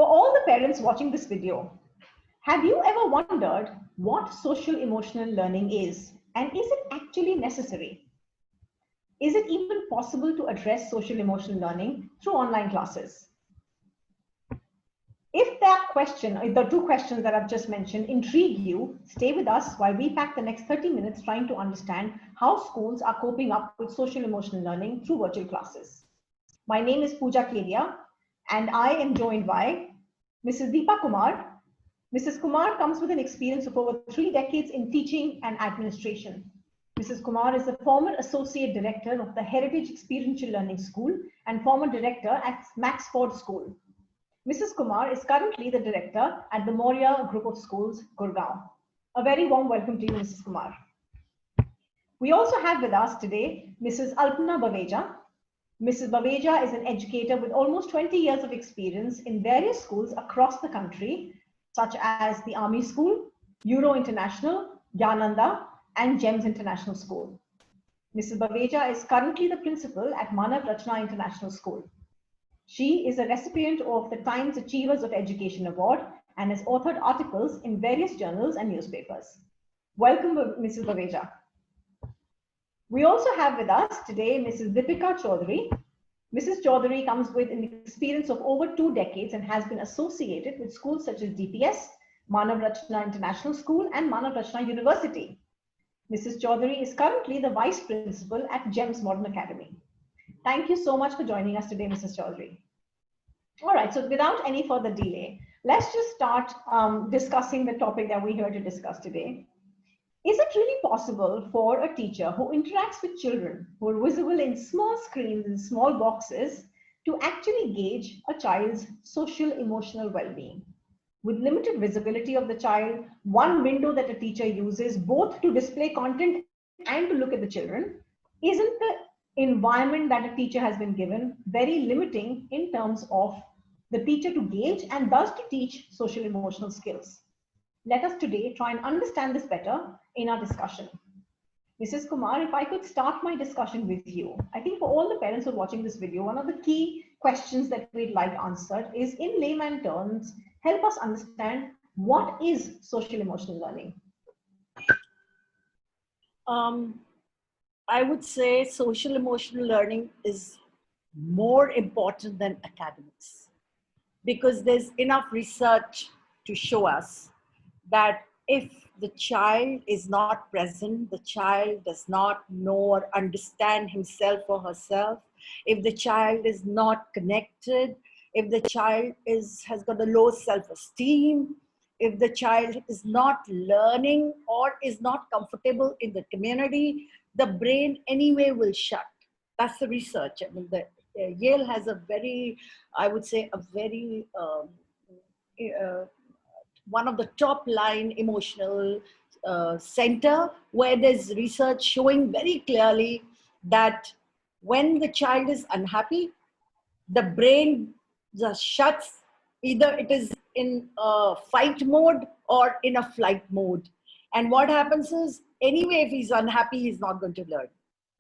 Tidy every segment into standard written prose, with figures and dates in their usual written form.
For all the parents watching this video, have you ever wondered what social emotional learning is, and is it actually necessary? Is it even possible to address social emotional learning through online classes? If that question, or the two questions that I've just mentioned, intrigue you, stay with us while we pack the next 30 minutes trying to understand how schools are coping up with social emotional learning through virtual classes. My name is Pooja Kedia, and I am joined by Mrs. Deepa Kumar. Mrs. Kumar comes with an experience of over 3 decades in teaching and administration. Mrs. Kumar is the former Associate Director of the Heritage Experiential Learning School and former Director at Maxford School. Mrs. Kumar is currently the Director at the Moria Group of Schools, Gurgaon. A very warm welcome to you, Mrs. Kumar. We also have with us today Mrs. Alpana Baveja. Mrs. Baveja is an educator with almost 20 years of experience in various schools across the country, such as the Army School, Euro International, Gyananda, and GEMS International School. Mrs. Baveja is currently the principal at Manav Rachna International School. She is a recipient of the Times Achievers of Education Award and has authored articles in various journals and newspapers. Welcome, Mrs. Baveja. We also have with us today Mrs. Deepika Chaudhary. Mrs. Chaudhary comes with an experience of over 2 decades and has been associated with schools such as DPS, Manav Rachna International School, and Manav Rachna University. Mrs. Chaudhary is currently the Vice Principal at GEMS Modern Academy. Thank you so much for joining us today, Mrs. Chaudhary. All right, so without any further delay, let's just start discussing the topic that we're here to discuss today. Is it really possible for a teacher who interacts with children who are visible in small screens and small boxes to actually gauge a child's social emotional well-being? With limited visibility of the child, one window that a teacher uses both to display content and to look at the children, isn't the environment that a teacher has been given very limiting in terms of the teacher to gauge and thus to teach social emotional skills? Let us today try and understand this better in our discussion. Mrs. Kumar, if I could start my discussion with you, I think for all the parents who are watching this video, one of the key questions that we'd like answered is, in layman terms, help us understand what is social emotional learning? I would say social emotional learning is more important than academics, because there's enough research to show us that if the child is not present, the child does not know or understand himself or herself, if the child is not connected, if the child has got a low self-esteem, if the child is not learning or is not comfortable in the community, the brain anyway will shut. That's the research. I mean, Yale has a very, I would say, a very one of the top line emotional center, where there's research showing very clearly that when the child is unhappy, the brain just shuts. Either it is in a fight mode or in a flight mode. And what happens is, anyway, if he's unhappy, he's not going to learn.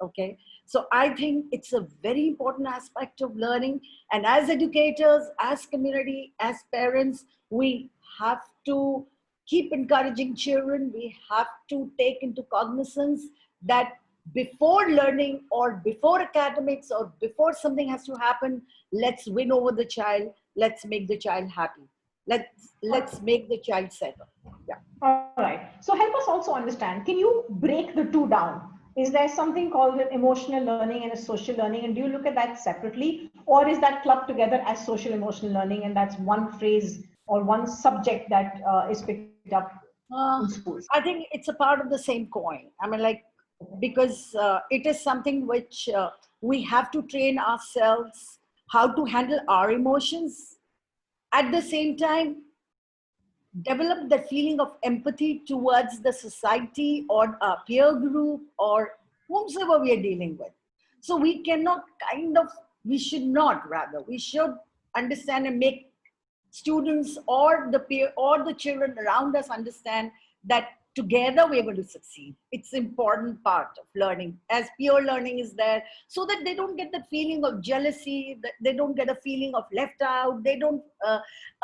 Okay. So I think it's a very important aspect of learning. And as educators, as community, as parents, we have to keep encouraging children. We have to take into cognizance that before learning or before academics or before something has to happen, let's win over the child. Let's make the child happy. Let's make the child settle. Yeah. All right. So help us also understand, can you break the two down? Is there something called an emotional learning and a social learning? And do you look at that separately? Or is that clubbed together as social emotional learning, and that's one phrase or one subject that is picked up in schools? I think it's a part of the same coin. I mean, like, because it is something which we have to train ourselves how to handle our emotions. At the same time, develop the feeling of empathy towards the society or a peer group or whomsoever we are dealing with. So we cannot we should understand and make students or the peer or the children around us understand that together we're going to succeed. It's an important part of learning, as peer learning is there, so that they don't get the feeling of jealousy, that they don't get a feeling of left out, they don't,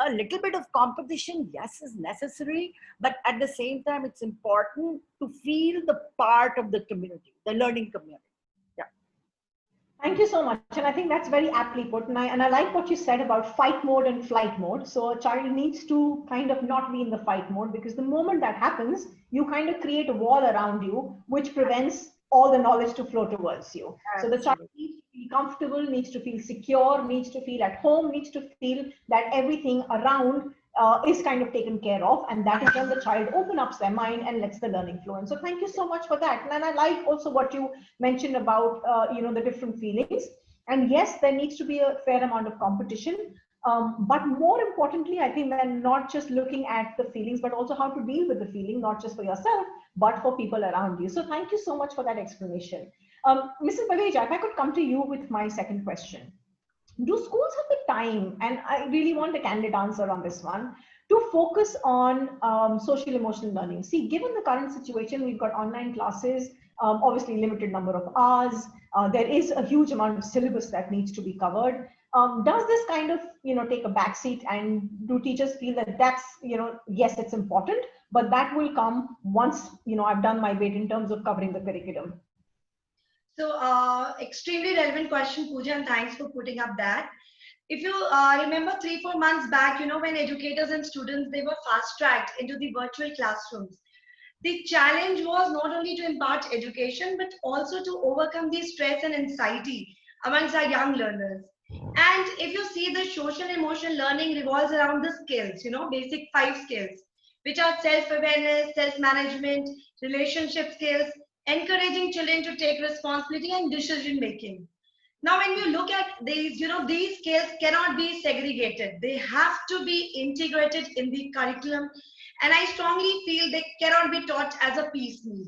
a little bit of competition, yes, is necessary, but at the same time, it's important to feel the part of the community, the learning community. Yeah. Thank you so much. And I think that's very aptly put. And I like what you said about fight mode and flight mode. So a child needs to kind of not be in the fight mode, because the moment that happens, you kind of create a wall around you, which prevents all the knowledge to flow towards you. So the child needs to feel comfortable, needs to feel secure, needs to feel at home, needs to feel that everything around is kind of taken care of, and that is when the child opens up their mind and lets the learning flow. And so thank you so much for that. And I like also what you mentioned about the different feelings. And yes, there needs to be a fair amount of competition, but more importantly, I think we're not just looking at the feelings, but also how to deal with the feeling, not just for yourself, but for people around you. So thank you so much for that explanation. Mrs. Baveja, if I could come to you with my second question. Do schools have the time, and I really want a candid answer on this one, to focus on social emotional learning? See, given the current situation, we've got online classes, obviously limited number of hours, there is a huge amount of syllabus that needs to be covered. Does this kind of take a backseat, and do teachers feel that that's yes, it's important, but that will come once I've done my bit in terms of covering the curriculum? So, extremely relevant question, Pooja, and thanks for putting up that. If you remember 3-4 months back, when educators and students, they were fast-tracked into the virtual classrooms. The challenge was not only to impart education, but also to overcome the stress and anxiety amongst our young learners. And if you see, the social emotional learning revolves around the skills, basic 5 skills, which are self-awareness, self-management, relationship skills, encouraging children to take responsibility and decision making. Now, when you look at these, these skills cannot be segregated. They have to be integrated in the curriculum. And I strongly feel they cannot be taught as a piecemeal.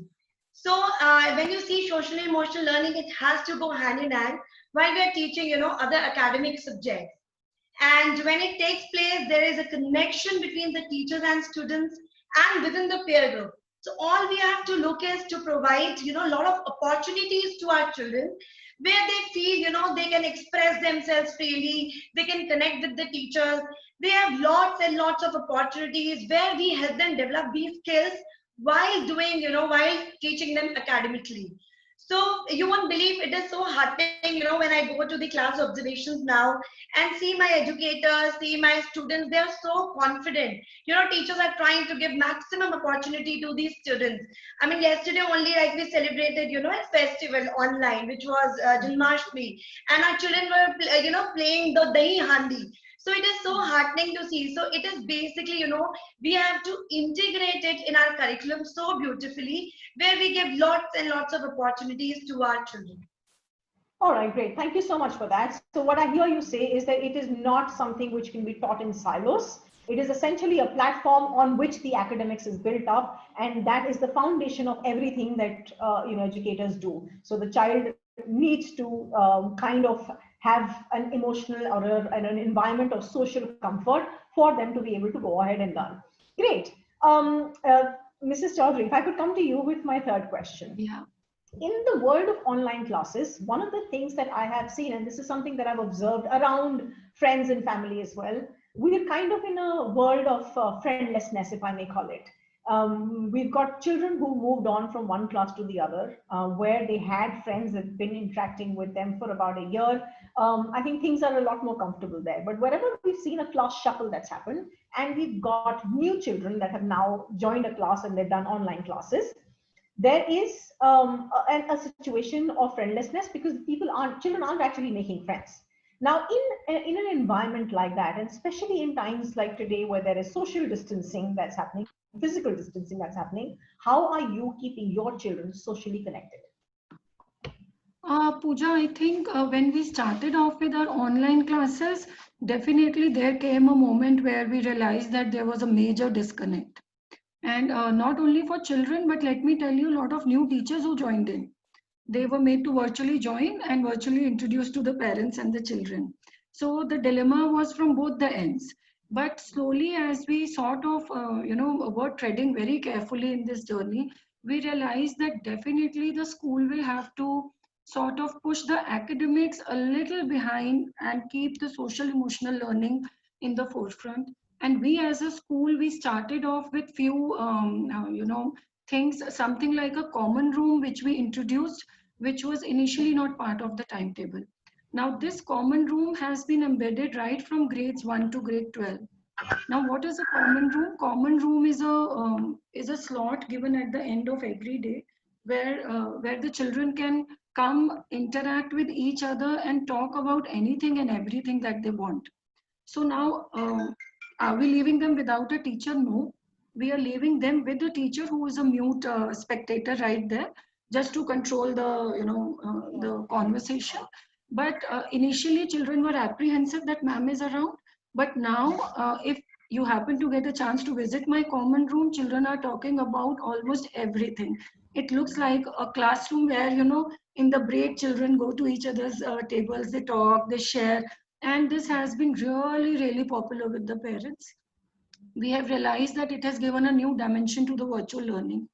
So when you see social emotional learning, it has to go hand in hand while we are teaching, other academic subjects. And when it takes place, there is a connection between the teachers and students and within the peer group. So all we have to look is to provide, a lot of opportunities to our children where they feel, they can express themselves freely, they can connect with the teachers. They have lots and lots of opportunities where we help them develop these skills while doing, while teaching them academically. So you won't believe, it is so heartening, when I go to the class observations now and see my educators, see my students, they are so confident. Teachers are trying to give maximum opportunity to these students. I mean, yesterday only, like, we celebrated, a festival online, which was Janmashtami, and our children were, playing the Dahi Handi. So it is so heartening to see. So it is basically, we have to integrate it in our curriculum so beautifully, where we give lots and lots of opportunities to our children. All right, great. Thank you so much for that. So what I hear you say is that it is not something which can be taught in silos. It is essentially a platform on which the academics is built up, and that is the foundation of everything that educators do. So the child needs to kind of have an emotional or an environment of social comfort for them to be able to go ahead and learn. Great. Mrs. Chaudhary, if I could come to you with my third question. Yeah. In the world of online classes, one of the things that I have seen, and this is something that I've observed around friends and family as well, we're kind of in a world of friendlessness, if I may call it. We've got children who moved on from one class to the other, where they had friends that have been interacting with them for about a year. I think things are a lot more comfortable there. But wherever we've seen a class shuffle that's happened, and we've got new children that have now joined a class and they've done online classes, there is a situation of friendlessness, because children aren't actually making friends. Now, in an environment like that, and especially in times like today where there is social distancing that's happening, physical distancing that's happening, how are you keeping your children socially connected? Pooja, I think when we started off with our online classes, definitely there came a moment where we realized that there was a major disconnect. And not only for children, but let me tell you, a lot of new teachers who joined in. They were made to virtually join and virtually introduced to the parents and the children. So the dilemma was from both the ends. But slowly, as we sort of, were treading very carefully in this journey, we realized that definitely the school will have to sort of push the academics a little behind and keep the social emotional learning in the forefront. And we as a school, we started off with few, things, something like a common room, which we introduced, which was initially not part of the timetable. Now, this common room has been embedded right from grades 1 to grade 12. Now, what is a common room? Common room is a slot given at the end of every day where the children can come, interact with each other, and talk about anything and everything that they want. So now, are we leaving them without a teacher? No, we are leaving them with a teacher who is a mute spectator right there, just to control the conversation. But initially, children were apprehensive that ma'am is around. But now, if you happen to get a chance to visit my common room, children are talking about almost everything. It looks like a classroom where, in the break, children go to each other's tables, they talk, they share, and this has been really, really popular with the parents. We have realized that it has given a new dimension to the virtual learning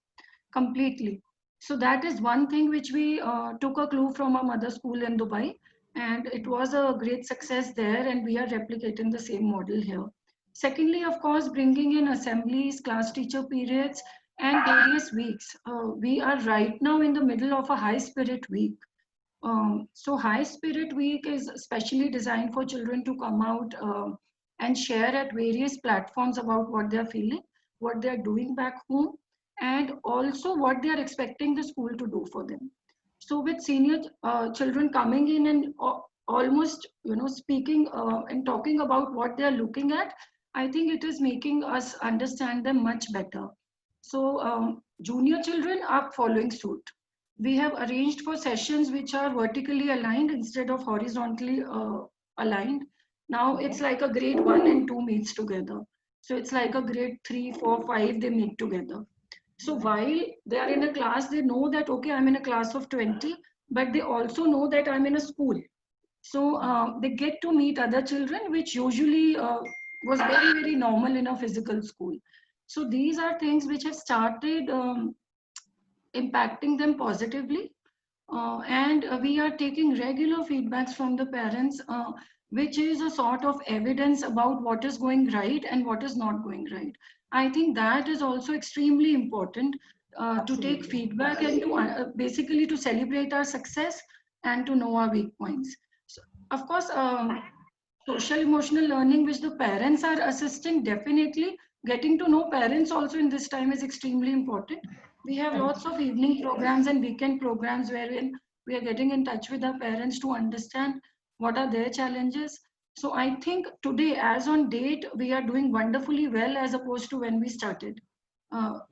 completely. So that is one thing which we took a clue from our mother school in Dubai, and it was a great success there, and we are replicating the same model here. Secondly, of course, bringing in assemblies, class teacher periods, and various weeks. We are right now in the middle of a high spirit week. So High Spirit Week is specially designed for children to come out and share at various platforms about what they're feeling, what they're doing back home, and also what they're expecting the school to do for them. So with senior children coming in and almost, speaking and talking about what they're looking at, I think it is making us understand them much better. So junior children are following suit. We have arranged for sessions which are vertically aligned instead of horizontally aligned. Now it's like a grade 1 and 2 meets together. So it's like a grade 3, 4, 5, they meet together. So while they are in a class, they know that, okay, I'm in a class of 20, but they also know that I'm in a school. So they get to meet other children, which usually was very, very normal in a physical school. So these are things which have started impacting them positively. And we are taking regular feedbacks from the parents, which is a sort of evidence about what is going right and what is not going right. I think that is also extremely important, to take feedback and to basically to celebrate our success and to know our weak points. So, of course, social emotional learning, which the parents are assisting, definitely getting to know parents also in this time is extremely important. We have lots of evening programs and weekend programs wherein we are getting in touch with our parents to understand what are their challenges. So I think today, as on date, we are doing wonderfully well as opposed to when we started.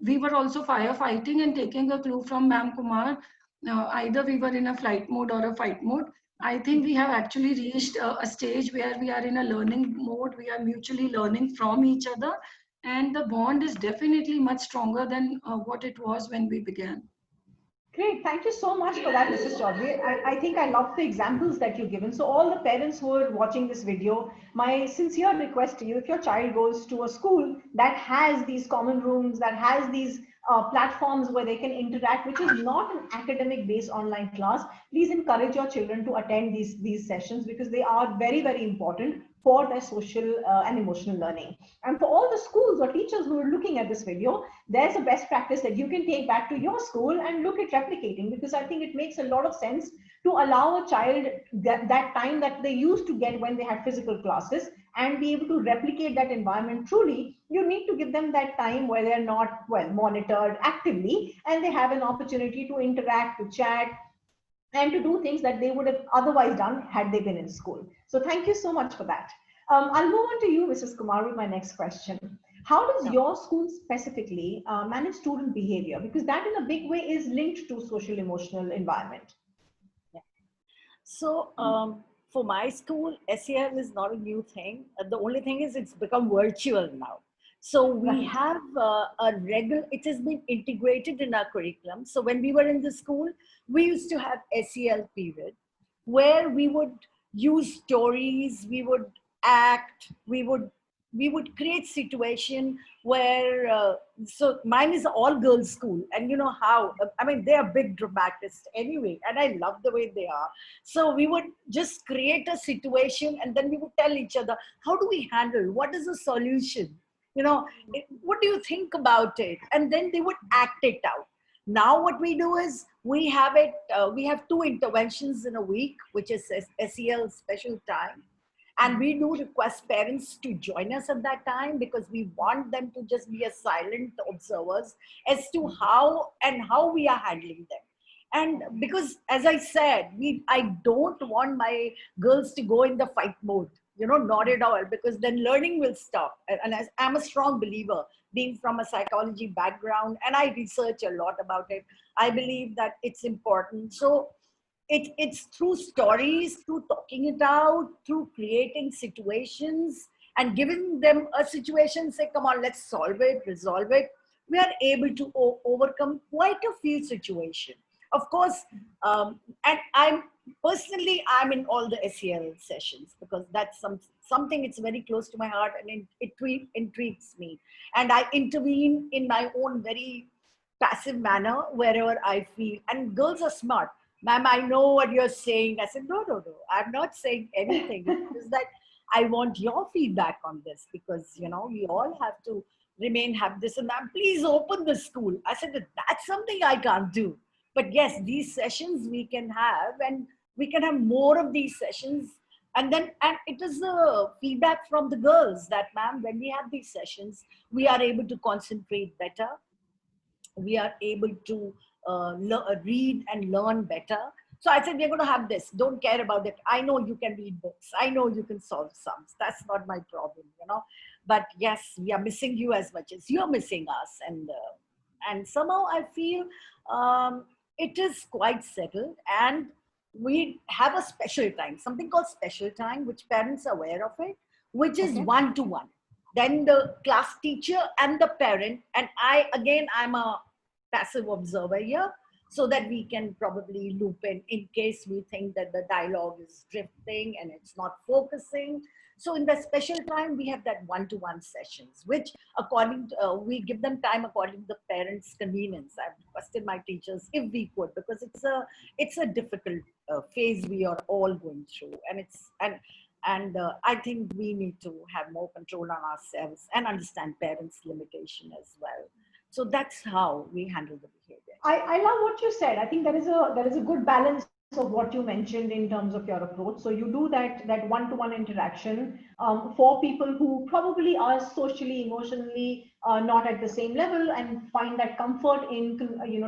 We were also firefighting and taking a clue from Ma'am Kumar. Either we were in a flight mode or a fight mode. I think we have actually reached a stage where we are in a learning mode. We are mutually learning from each other, and the bond is definitely much stronger than what it was when we began. Great. Thank you so much for that, Mrs. Chaudhary. I think I love the examples that you've given. So all the parents who are watching this video, my sincere request to you, if your child goes to a school that has these common rooms, that has these platforms where they can interact, which is not an academic based online class, please encourage your children to attend these sessions, because they are very, very important for their social and emotional learning. And for all the schools or teachers who are looking at this video, there's a best practice that you can take back to your school and look at replicating, because I think it makes a lot of sense to allow a child that time that they used to get when they had physical classes and be able to replicate that environment truly. You need to give them that time where they're not, well, monitored actively, and they have an opportunity to interact, to chat, and to do things that they would have otherwise done had they been in school. So thank you so much for that. I'll move on to you, Mrs. Kumar, with my next question. How does your school specifically manage student behavior? Because that in a big way is linked to social emotional environment. Yeah. So for my school, SEL is not a new thing. The only thing is it's become virtual now. So we have a regular, it has been integrated in our curriculum. So when we were in the school, we used to have SEL period where we would use stories, we would act, we would we would create situation where, so mine is all girls school, and you know how, I mean, they are big dramatists anyway, and I love the way they are. So we would just create a situation, and then we would tell each other, how do we handle, what is the solution, what do you think about it? And then they would act it out. Now what we do is we have two interventions in a week, which is SEL special time. And we do request parents to join us at that time, because we want them to just be a silent observers as to how we are handling them. And because, as I said, I don't want my girls to go in the fight mode, not at all, because then learning will stop. And as I'm a strong believer, being from a psychology background, and I research a lot about it, I believe that it's important. So it's through stories, through talking it out, through creating situations and giving them a situation, say, come on, let's solve it, resolve it. We are able to overcome quite a few situations. Of course, and I'm in all the SEL sessions, because that's something it's very close to my heart, and it intrigues me. And I intervene in my own very passive manner wherever I feel. And girls are smart. Ma'am, I know what you're saying. I said, no, I'm not saying anything. It's just that I want your feedback on this, because, we all have to have this. And ma'am, please open the school. I said, that's something I can't do. But yes, these sessions we can have, and we can have more of these sessions. And it is the feedback from the girls that, ma'am, when we have these sessions, we are able to concentrate better. We are able to read and learn better. So I said, we're going to have this. Don't care about it. I know you can read books. I know you can solve sums. That's not my problem, But yes, we are missing you as much as you're missing us. And somehow I feel it is quite settled. And we have a special time, something called special time, which parents are aware of it, which is one-to-one. Then the class teacher and the parent, and I'm a passive observer here, so that we can probably loop in case we think that the dialogue is drifting and it's not focusing. So in the special time, we have that one-to-one sessions, which we give them time according to the parents' convenience. I've requested my teachers if we could, because it's a difficult phase we are all going through, and I think we need to have more control on ourselves and understand parents' limitation as well. So that's how we handle the behavior. I love what you said. I think there is a good balance of what you mentioned in terms of your approach. So you do that one-to-one interaction for people who probably are socially, emotionally not at the same level, and find that comfort in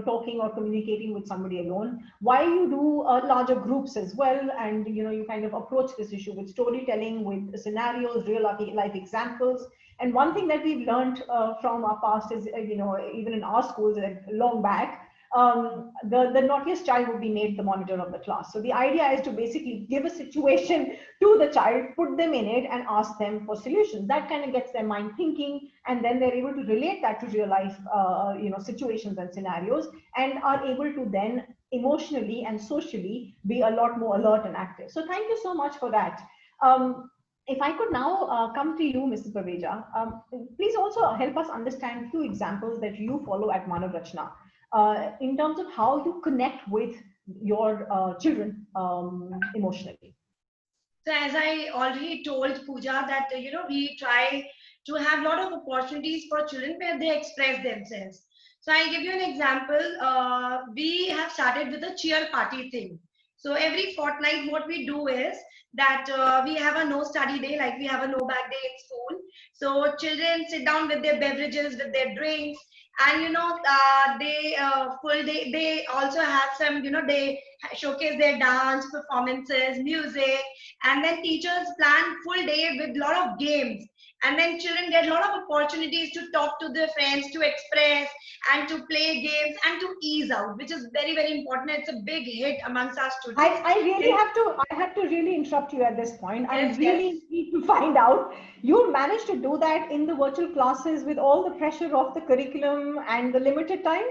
talking or communicating with somebody alone. While you do larger groups as well, and you kind of approach this issue with storytelling, with scenarios, real life examples. And one thing that we've learned from our past is, even in our schools long back, the naughtiest child would be made the monitor of the class. So the idea is to basically give a situation to the child, put them in it, and ask them for solutions. That kind of gets their mind thinking, and then they're able to relate that to real life, situations and scenarios, and are able to then emotionally and socially be a lot more alert and active. So thank you so much for that. If I could now come to you, Mr. Paveja, please also help us understand a few examples that you follow at Manav Rachna in terms of how you connect with your children emotionally. So as I already told Pooja that, we try to have a lot of opportunities for children where they express themselves. So I'll give you an example. We have started with a cheer party thing. So every fortnight, what we do is that we have a no study day, like we have a no bag day in school. So children sit down with their beverages, with their drinks, and they also have some, they showcase their dance performances, music, and then teachers plan full day with a lot of games. And then children get a lot of opportunities to talk to their friends, to express and to play games and to ease out, which is very, very important. It's a big hit amongst our students. I have to really interrupt you at this point. I really need to find out, you managed to do that in the virtual classes with all the pressure of the curriculum and the limited time?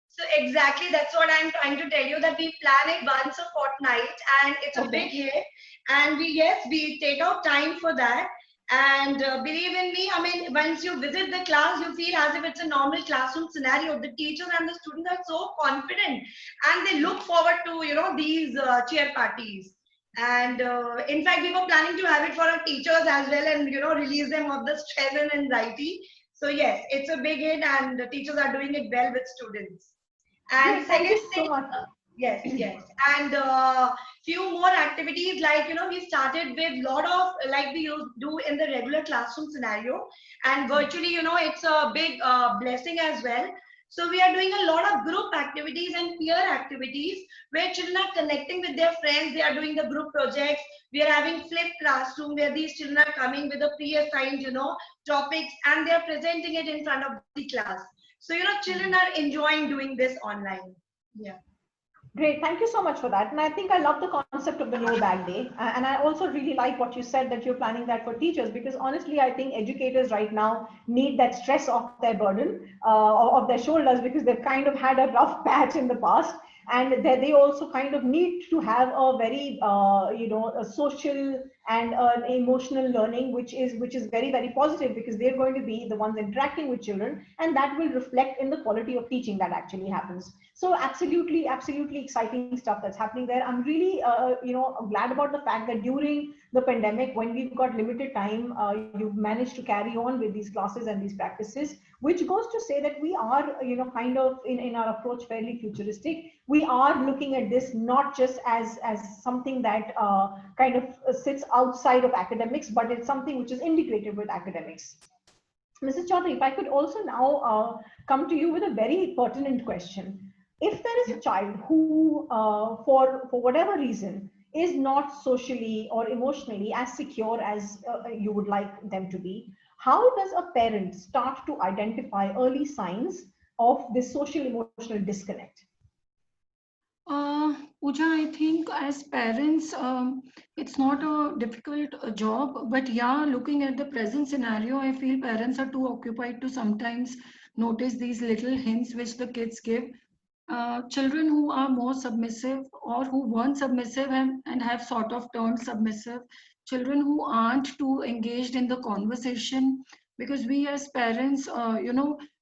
So exactly, that's what I'm trying to tell you, that we plan it once a fortnight, and it's a big hit. And we take out time for that. And believe in me, I mean, once you visit the class, you feel as if it's a normal classroom scenario. The teachers and the students are so confident, and they look forward to, you know, these cheer parties. And in fact, we were planning to have it for our teachers as well, and you know, release them of the stress and anxiety. So yes, it's a big hit, and the teachers are doing it well with students. And Great, thank second you so thing, much. yes, yes, and few more activities, like you know, we started with lot of, like we do in the regular classroom scenario, and virtually, you know, it's a big blessing as well. So we are doing a lot of group activities and peer activities where children are connecting with their friends. They are doing the group projects. We are having flipped classroom where these children are coming with a pre-assigned, you know, topics, and they are presenting it in front of the class. So you know, children are enjoying doing this online. Yeah. Great, thank you so much for that. And I think I love the concept of the no bag day. And I also really like what you said that you're planning that for teachers, because honestly, I think educators right now need that stress off their burden, of their shoulders, because they've kind of had a rough patch in the past. And they also kind of need to have a very, a social and an emotional learning, which is very, very positive, because they're going to be the ones interacting with children, and that will reflect in the quality of teaching that actually happens. So absolutely, absolutely exciting stuff that's happening there. I'm really, glad about the fact that during the pandemic, when we've got limited time, you've managed to carry on with these classes and these practices, which goes to say that we are, kind of in our approach fairly futuristic. We are looking at this not just as something that kind of sits outside of academics, but it's something which is integrated with academics. Mrs. Chaudhary, if I could also now come to you with a very pertinent question. If there is a child who, for whatever reason, is not socially or emotionally as secure as you would like them to be, how does a parent start to identify early signs of this social emotional disconnect? Pooja, I think as parents, it's not a difficult job, but yeah, looking at the present scenario, I feel parents are too occupied to sometimes notice these little hints which the kids give. Children who are more submissive or who weren't submissive and have sort of turned submissive, children who aren't too engaged in the conversation, because we as parents,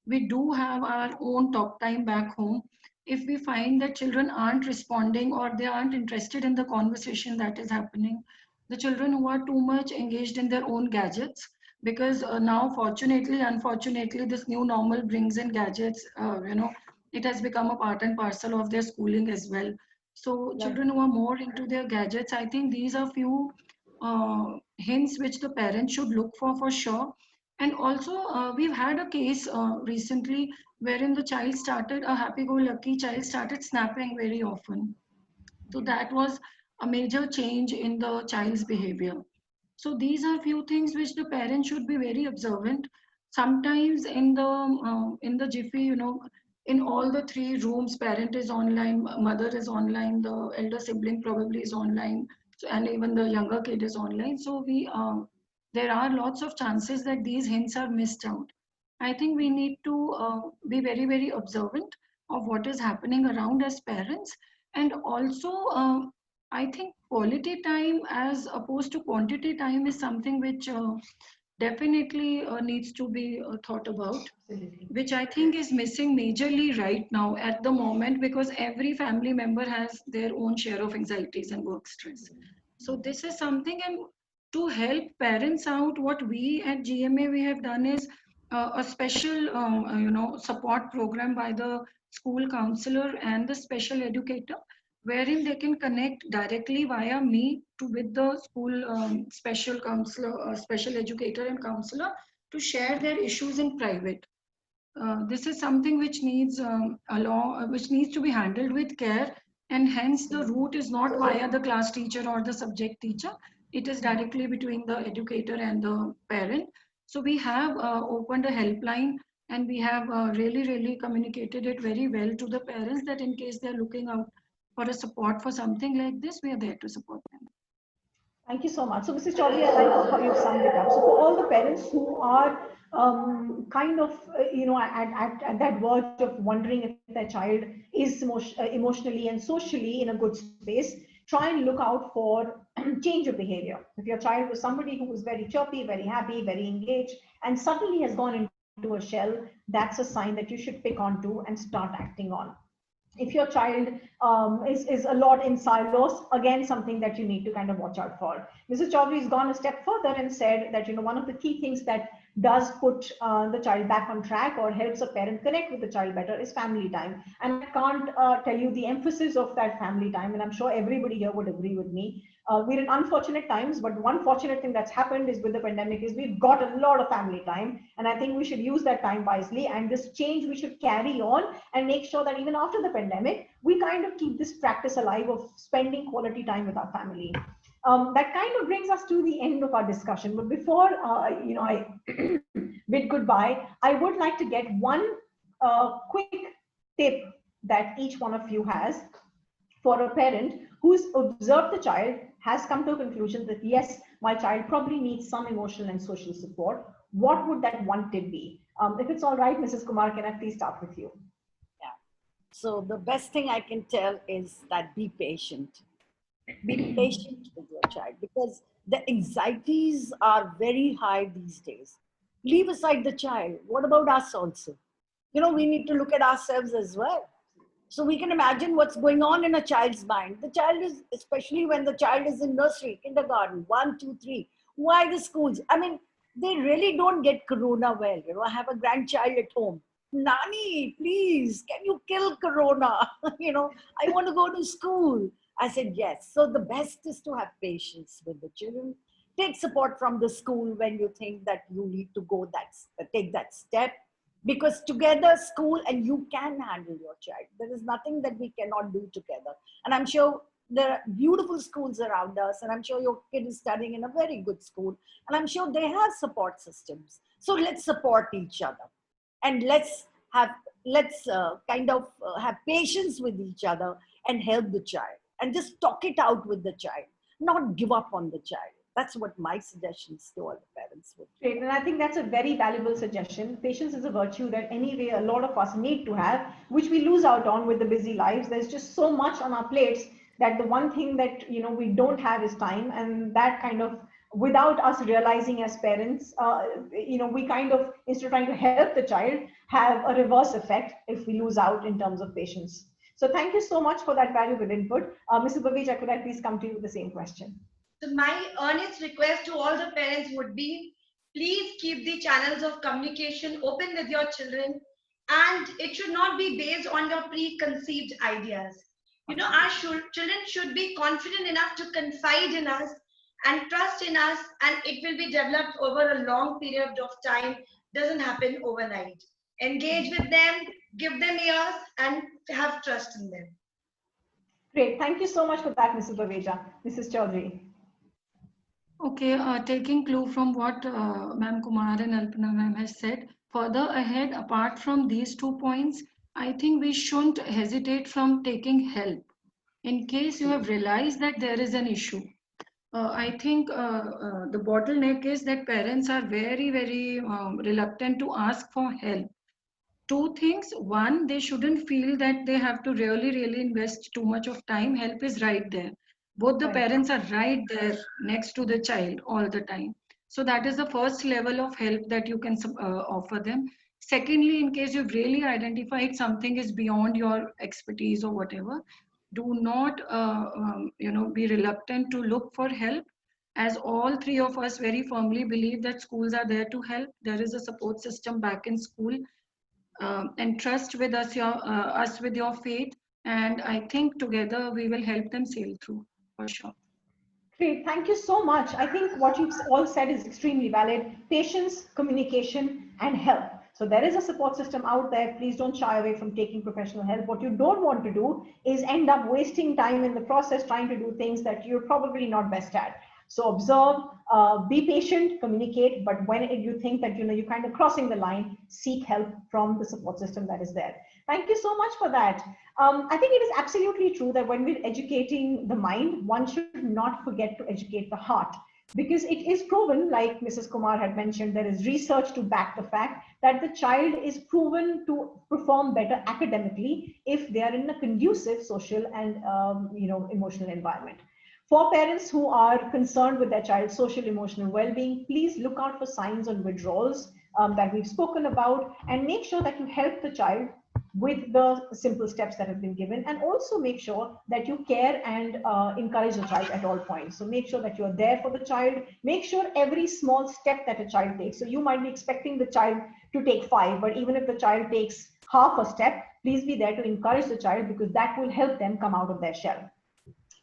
we do have our own talk time back home. If we find that children aren't responding or they aren't interested in the conversation that is happening, the children who are too much engaged in their own gadgets, because now fortunately, unfortunately, this new normal brings in gadgets, it has become a part and parcel of their schooling as well. So Right. children who are more into their gadgets, I think these are few hints which the parents should look for sure. And also, we've had a case recently wherein the child started, a happy-go-lucky child started snapping very often. So that was a major change in the child's behavior. So these are few things which the parents should be very observant. Sometimes in the jiffy, in all the three rooms, parent is online, mother is online, the elder sibling probably is online, so, and even the younger kid is online. So there are lots of chances that these hints are missed out. I think we need to be very, very observant of what is happening around as parents. And also, I think quality time as opposed to quantity time is something which definitely needs to be thought about, Absolutely. which I think is missing majorly right now at the moment, because every family member has their own share of anxieties and work stress. So this is something, and to help parents out, what we at GMA we have done is a special support program by the school counselor and the special educator, wherein they can connect directly via me to with the school special counselor, special educator and counselor, to share their issues in private. This is something which needs which needs to be handled with care, and hence the route is not via the class teacher or the subject teacher. It is directly between the educator and the parent. So we have opened a helpline, and we have really, really communicated it very well to the parents that in case they're looking out for a support for something like this, we are there to support them. Thank you so much. So, Mrs. Chaudhary, I like how you've summed it up. So, for all the parents who are kind of, at that verge of wondering if their child is emotionally and socially in a good space, try and look out for change your behavior. If your child was somebody who was very chirpy, very happy, very engaged, and suddenly has gone into a shell, that's a sign that you should pick on to and start acting on. If your child is a lot in silos, again, something that you need to kind of watch out for. Mrs. Chaudhary has gone a step further and said that, one of the key things that does put the child back on track or helps a parent connect with the child better is family time. And I can't tell you the emphasis of that family time, and I'm sure everybody here would agree with me. We're in unfortunate times, but one fortunate thing that's happened is with the pandemic is we've got a lot of family time, and I think we should use that time wisely, and this change we should carry on and make sure that even after the pandemic, we kind of keep this practice alive of spending quality time with our family. That kind of brings us to the end of our discussion. But before I bid goodbye, I would like to get one quick tip that each one of you has for a parent who's observed the child, has come to a conclusion that yes, my child probably needs some emotional and social support. What would that one tip be? If it's all right, Mrs. Kumar, can I please start with you? Yeah. So the best thing I can tell is that be patient. Be patient with your child, because the anxieties are very high these days. Leave aside the child. What about us also? We need to look at ourselves as well. So we can imagine what's going on in a child's mind. The child is, especially when the child is in nursery, kindergarten, 1, 2, 3. Why the schools? I mean, they really don't get corona well. I have a grandchild at home. Nani, please, can you kill corona? I want to go to school. I said, yes. So the best is to have patience with the children. Take support from the school when you think that you need to go take that step. Because together, school and you can handle your child. There is nothing that we cannot do together. And I'm sure there are beautiful schools around us. And I'm sure your kid is studying in a very good school. And I'm sure they have support systems. So let's support each other. And let's have patience with each other and help the child. And just talk it out with the child. Not give up on the child. That's what my suggestions to all the parents would be. Great, and I think that's a very valuable suggestion. Patience is a virtue that anyway a lot of us need to have, which we lose out on with the busy lives. There's just so much on our plates that the one thing that we don't have is time, and that kind of, without us realizing as parents, we kind of, instead of trying to help the child, have a reverse effect if we lose out in terms of patience. So thank you so much for that valuable input. Mrs. Baveja, could I please come to you with the same question? So my earnest request to all the parents would be, please keep the channels of communication open with your children, and it should not be based on your preconceived ideas. Our children should be confident enough to confide in us and trust in us, and it will be developed over a long period of time. Doesn't happen overnight. Engage with them, give them ears, and have trust in them. Great. Thank you so much for that, Mrs. Baveja. Mrs. Chaudhary. Okay, taking clue from what Ma'am Kumar and Alpana Ma'am has said, further ahead, apart from these 2 points, I think we shouldn't hesitate from taking help. In case you have realized that there is an issue, I think the bottleneck is that parents are very, very reluctant to ask for help. 2 things. One, they shouldn't feel that they have to really invest too much of time. Help is right there. Both the parents are right there next to the child all the time. So that is the first level of help that you can offer them. Secondly, in case you've really identified something is beyond your expertise or whatever, do not be reluctant to look for help, as all 3 of us very firmly believe that schools are there to help. There is a support system back in school. And trust with us, us with your faith, and I think together we will help them sail through for sure. Great, thank you so much. I think what you've all said is extremely valid. Patience, communication, and help. So there is a support system out there. Please don't shy away from taking professional help. What you don't want to do is end up wasting time in the process trying to do things that you're probably not best at. So observe, be patient, communicate, but when you think that you're kind of crossing the line, seek help from the support system that is there. Thank you so much for that. I think it is absolutely true that when we're educating the mind, one should not forget to educate the heart. Because it is proven, like Mrs. Kumar had mentioned, there is research to back the fact that the child is proven to perform better academically if they are in a conducive social and emotional environment. For parents who are concerned with their child's social emotional well-being, please look out for signs on withdrawals that we've spoken about, and make sure that you help the child with the simple steps that have been given, and also make sure that you care and encourage the child at all points. So make sure that you're there for the child. Make sure every small step that a child takes, so you might be expecting the child to take 5, but even if the child takes half a step, please be there to encourage the child, because that will help them come out of their shell.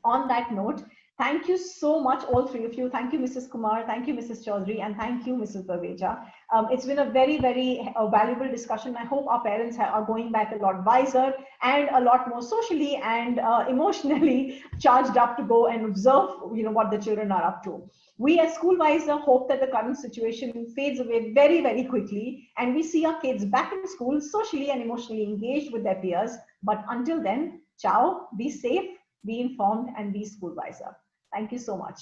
On that note, thank you so much, all three of you. Thank you, Mrs. Kumar. Thank you, Mrs. Chaudhary. And thank you, Mrs. Baveja. It's been a very, very valuable discussion. I hope our parents are going back a lot wiser and a lot more socially and emotionally charged up to go and observe, what the children are up to. We as SchoolWiser hope that the current situation fades away very, very quickly, and we see our kids back in school socially and emotionally engaged with their peers. But until then, ciao, be safe, be informed, and be SchoolWiser. Thank you so much.